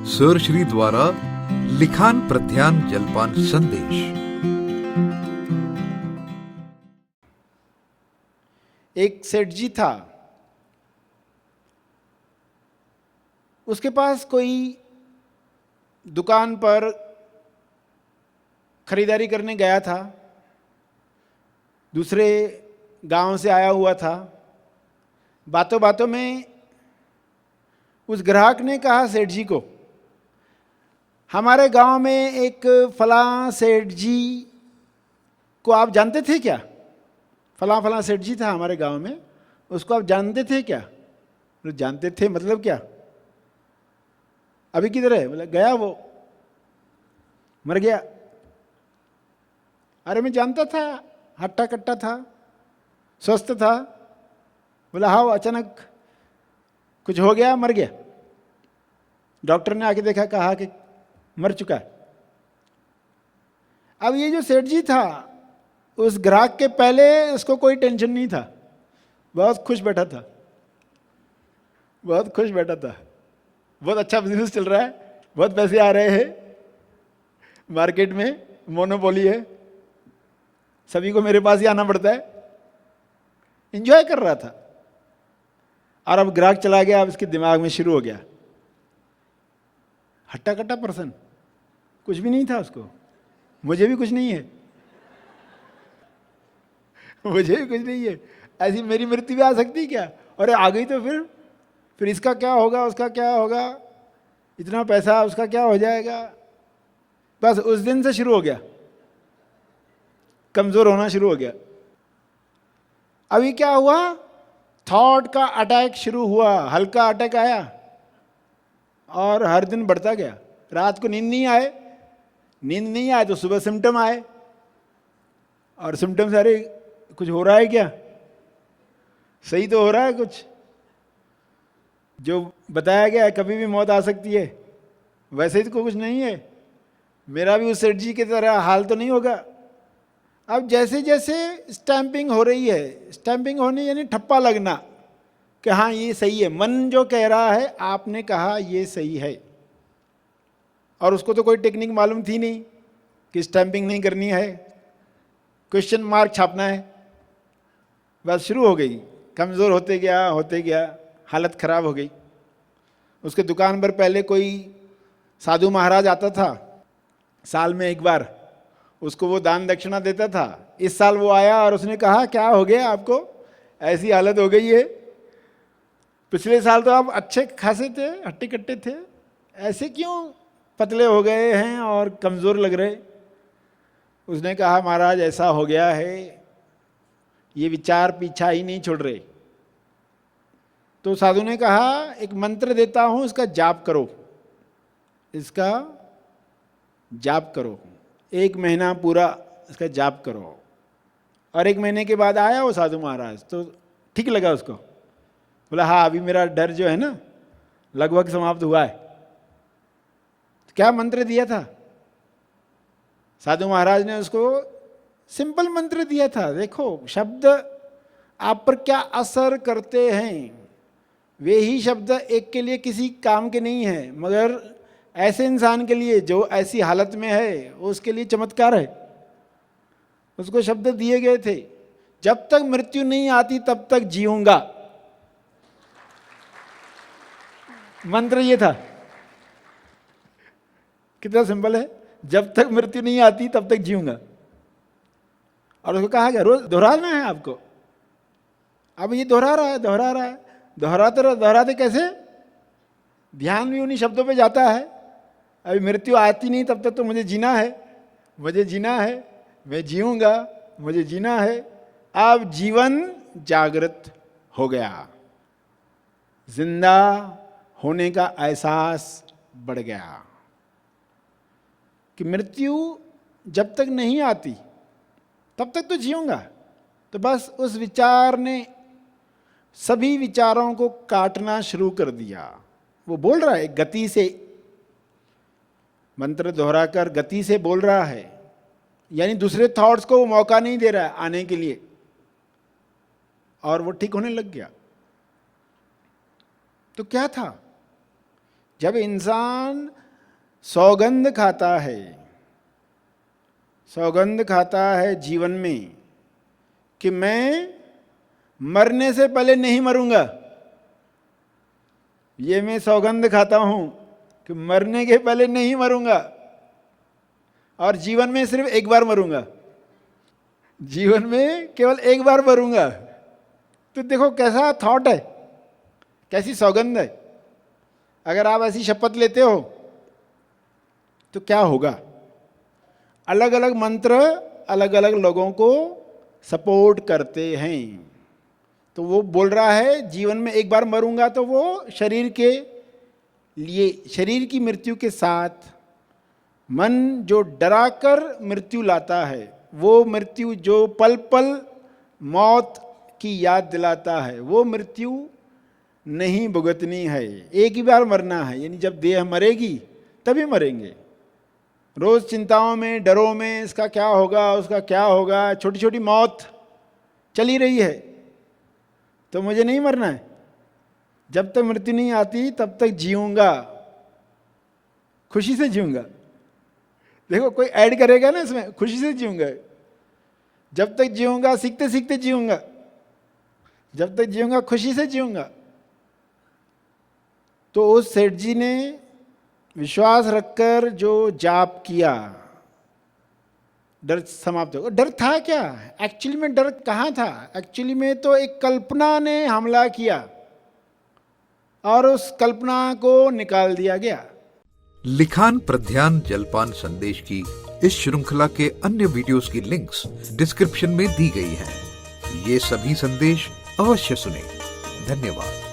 सरश्री द्वारा लिखान प्रध्यान जलपान संदेश। एक सेठ जी था, उसके पास कोई दुकान पर खरीदारी करने गया था, दूसरे गांव से आया हुआ था। बातों बातों में उस ग्राहक ने कहा सेठ जी को, हमारे गांव में एक फलां सेठ जी को आप जानते थे क्या? फलां फलां सेठ जी था हमारे गांव में, उसको आप जानते थे क्या? तो जानते थे मतलब क्या? अभी किधर है? बोला गया, वो मर गया। अरे मैं जानता था, हट्टा कट्टा था, स्वस्थ था। बोला हाँ, अचानक कुछ हो गया, मर गया। डॉक्टर ने आके देखा, कहा कि मर चुका है। अब ये जो सेठ जी था, उस ग्राहक के पहले उसको कोई टेंशन नहीं था, बहुत खुश बैठा था, बहुत खुश बैठा था। बहुत अच्छा बिजनेस चल रहा है, बहुत पैसे आ रहे हैं, मार्केट में मोनोपोली है, सभी को मेरे पास ही आना पड़ता है। एंजॉय कर रहा था। और अब ग्राहक चला गया, अब इसके दिमाग में शुरू हो गया, हट्टा कट्टा पर्सन, कुछ भी नहीं था उसको, मुझे भी कुछ नहीं है, मुझे भी कुछ नहीं है, ऐसी मेरी मृत्यु भी आ सकती क्या? अरे आ गई तो फिर इसका क्या होगा, उसका क्या होगा, इतना पैसा उसका क्या हो जाएगा। बस उस दिन से शुरू हो गया, कमजोर होना शुरू हो गया। अभी क्या हुआ, थॉट का अटैक शुरू हुआ, हल्का अटैक आया और हर दिन बढ़ता गया। रात को नींद नहीं आए तो सुबह सिम्टम आए, और सिम्टम्स, अरे कुछ हो रहा है क्या, सही तो हो रहा है कुछ, जो बताया गया है कभी भी मौत आ सकती है, वैसे ही तो कुछ नहीं है, मेरा भी उस सेठ जी की तरह हाल तो नहीं होगा। अब जैसे जैसे स्टैंपिंग हो रही है, स्टैंपिंग होने यानी ठप्पा लगना कि हाँ ये सही है, मन जो कह रहा है आपने कहा ये सही है, और उसको तो कोई टेक्निक मालूम थी नहीं कि स्टैंपिंग नहीं करनी है, क्वेश्चन मार्क छापना है। बस शुरू हो गई, कमज़ोर होते गया, हालत खराब हो गई। उसके दुकान पर पहले कोई साधु महाराज आता था, साल में एक बार, उसको वो दान दक्षिणा देता था। इस साल वो आया और उसने कहा क्या हो गया आपको, ऐसी हालत हो गई है, पिछले साल तो आप अच्छे खासे थे, हट्टे कट्टे थे, ऐसे क्यों पतले हो गए हैं और कमज़ोर लग रहे? उसने कहा महाराज ऐसा हो गया है, ये विचार पीछा ही नहीं छोड़ रहे। तो साधु ने कहा एक मंत्र देता हूं, इसका जाप करो, इसका जाप करो, 1 महीना पूरा इसका जाप करो। और 1 महीने के बाद आया वो साधु महाराज, तो ठीक लगा उसको। बोला हाँ अभी मेरा डर जो है ना लगभग समाप्त हुआ है। तो क्या मंत्र दिया था साधु महाराज ने? उसको सिंपल मंत्र दिया था। देखो शब्द आप पर क्या असर करते हैं, वे ही शब्द एक के लिए किसी काम के नहीं है, मगर ऐसे इंसान के लिए जो ऐसी हालत में है उसके लिए चमत्कार है। उसको शब्द दिए गए थे, जब तक मृत्यु नहीं आती तब तक जीऊंगा, मंत्र ये था। कितना सिंपल है, जब तक मृत्यु नहीं आती तब तक जीऊंगा। और उसको कहा गया रोज दोहराना है आपको। अब ये दोहरा रहा है, दोहराते कैसे, ध्यान भी उन्हीं शब्दों पे जाता है। अभी मृत्यु आती नहीं तब तक तो मुझे जीना है, मैं जीऊंगा, मुझे जीना है। अब जीवन जागृत हो गया, जिंदा होने का एहसास बढ़ गया कि मृत्यु जब तक नहीं आती तब तक तो जीऊंगा। तो बस उस विचार ने सभी विचारों को काटना शुरू कर दिया। वो बोल रहा है गति से, मंत्र दोहराकर गति से बोल रहा है, यानी दूसरे थॉट्स को वो मौका नहीं दे रहा है आने के लिए, और वो ठीक होने लग गया। तो क्या था जब इंसान सौगंध खाता है जीवन में कि मैं मरने से पहले नहीं मरूंगा, ये मैं सौगंध खाता हूं कि मरने के पहले नहीं मरूंगा और जीवन में सिर्फ एक बार मरूंगा, जीवन में केवल एक बार मरूंगा। तो देखो कैसा थॉट है, कैसी सौगंध है। अगर आप ऐसी शपथ लेते हो तो क्या होगा? अलग अलग मंत्र अलग अलग लोगों को सपोर्ट करते हैं। तो वो बोल रहा है जीवन में एक बार मरूंगा, तो वो शरीर के लिए, शरीर की मृत्यु के साथ मन जो डराकर मृत्यु लाता है, वो मृत्यु जो पल पल मौत की याद दिलाता है, वो मृत्यु नहीं भुगतनी है। एक ही बार मरना है, यानी जब देह मरेगी तभी मरेंगे। रोज चिंताओं में, डरों में, इसका क्या होगा, उसका क्या होगा, छोटी छोटी मौत चली रही है, तो मुझे नहीं मरना है। जब तक मृत्यु नहीं आती तब तक जीऊंगा, खुशी से जीऊंगा। देखो कोई ऐड करेगा ना इसमें, खुशी से जीऊंगा, जब तक जीऊंगा, सीखते सीखते जीऊंगा, जब तक जीऊंगा खुशी से जीऊंगा। तो उस सेठ जी ने विश्वास रखकर जो जाप किया, डर समाप्त हो गया। डर था क्या? एक्चुअली में डर कहाँ था? एक्चुअली में तो एक कल्पना ने हमला किया और उस कल्पना को निकाल दिया गया। लिखान प्रध्यान जलपान संदेश की इस श्रृंखला के अन्य वीडियोस की लिंक्स डिस्क्रिप्शन में दी गई हैं। ये सभी संदेश अवश्य सुनें। धन्यवाद।